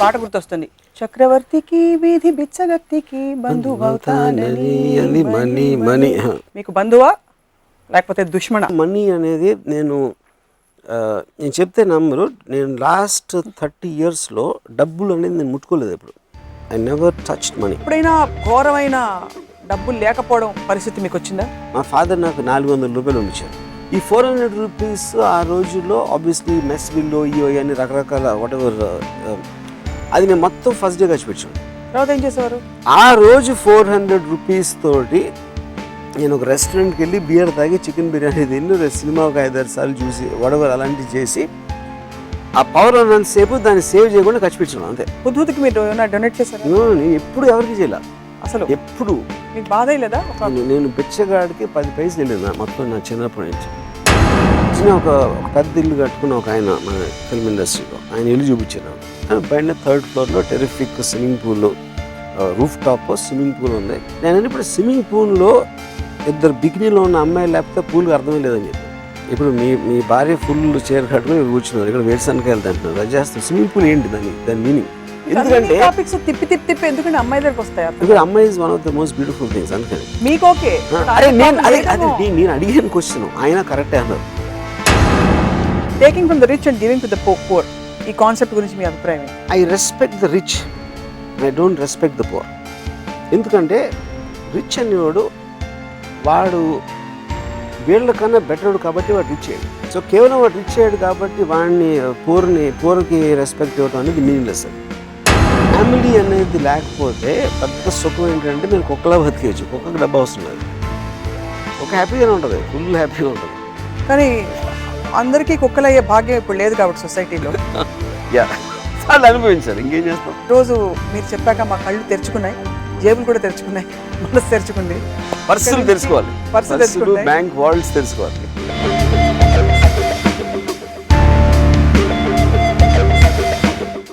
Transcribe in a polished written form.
పాట గుర్తొస్తుంది. చక్రవర్తికి వీధి బిచ్చగత్తికి బంధువవుతానని. మనీ మనీ మీకు బంధువా లేకపోతే దుష్మణ? మనీ అనేది నేను చెప్తే నమ్మరు. నేను లాస్ట్ 30 yearsలో డబ్బులు అనేది నేను ముట్టుకోలేదు ఎప్పుడు. I never touched money. ఎప్పుడైనా ఘోరమైన డబ్బులు లేకపోవడం పరిస్థితి మీకు వచ్చిందా? మా ఫాదర్ నాకు 400 రూపాయలు ఉంచారు. ఈ 400 రూపీస్ ఆ రోజుల్లో ఆబ్వియస్లీ మెస్ బిల్లు ఇయో అని రకరకాల వాటెవర్ అది నేను మొత్తం ఫస్ట్ డే ఖర్చు పెట్టాను. తర్వాత ఏం చేసేవారు? ఆ రోజు 400 రూపీస్ తోటి నేను ఒక రెస్టారెంట్కి వెళ్ళి బియర్ తాగి చికెన్ బిర్యానీ తిని సినిమా ఒక 5-6 సార్లు చూసి వడవర్ అలాంటివి చేసి ఆ పవర్ ఉన్నంతసేపు దాన్ని సేవ్ చేయకుండా ఖర్చు పెట్టాను అంతే. హుద్హుద్కి మీరు ఏమైనా డొనేట్ చేశారు? నేను ఎప్పుడు ఎవరికి చేయాల అసలు ఎప్పుడు. మీకు బాధ లేదా? నేను బిచ్చగాడికి 10 పైసలు వెళ్ళిన మొత్తం నా చిన్నప్పటి నుంచి. ఒక పెద్ద ఇల్లు కట్టుకున్న ఒక ఆయన మన ఫిల్మ్ ఇండస్ట్రీలో ఆయన ఇల్లు చూపించాను. పైన 3rd floorలో terrific swimming pool, roof top swimming pool ఉంది. నేను ఇప్పుడు స్విమ్మింగ్ పూల్లో 2 బికినీలో ఉన్న అమ్మాయి లేకపోతే పూల్కి అర్థమే లేదని చెప్పి. ఇప్పుడు మీ భార్య ఫుల్ చీర కట్టుకుని కూర్చున్నారు, ఇక్కడ వేరుసనకి వెళ్తాంటున్నారు, అది చేస్తాం. స్విమ్మింగ్ పూల్ ఏంటి దాని మీనింగ్? ఎందుకంటే తిప్పి ఎందుకంటే అమ్మాయి దగ్గరకు వస్తాయి. ఇప్పుడు అమ్మాయి is one of the most beautiful things. అందుకని మీకు ఓకే. అరే నేను అడిగాను క్వశ్చన్, ఆయన కరెక్టే అన్నారు. Taking from the rich and giving to the poor, ఈ కాన్సెప్ట్ గురించి మీ అభిప్రాయం ఏంటి? I respect the rich, I don't respect the poor. ఎందుకంటే రిచ్ అనేవాడు వాడు వీళ్ళకన్నా బెటర్ కాబట్టి వాడు రిచ్ అయ్యాడు. సో కేవలం వాడు రిచ్ అయ్యాడు కాబట్టి వాడిని పూర్కి రెస్పెక్ట్ ఇవ్వడం అనేది మీనింగ్లెస్. ఫ్యామిలీ అనేది లేకపోతే పెద్ద సుఖం ఏంటంటే మీరు కుక్కలా బతికేయచ్చు, కుక్కకి డబ్బు అవసరం లేదు, ఒక హ్యాపీగానే ఉంటుంది, ఫుల్ హ్యాపీగా ఉంటుంది. కానీ అందరికీ కుక్కలు అయ్యే భాగ్యం ఇప్పుడు లేదు కాబట్టి సొసైటీలో. వాళ్ళు అనుభవించారు, ఇంకేం చేస్తాం. రోజు మీరు చెప్పాక మా కళ్ళు తెరుచుకున్నాయి, జేబులు కూడా తెరుచుకున్నాయి, మనసు తెరుచుకుంది, పర్సులు తెలుసుకోవాలి, బ్యాంక్ వాల్ట్స్ తెలుసుకోవాలి.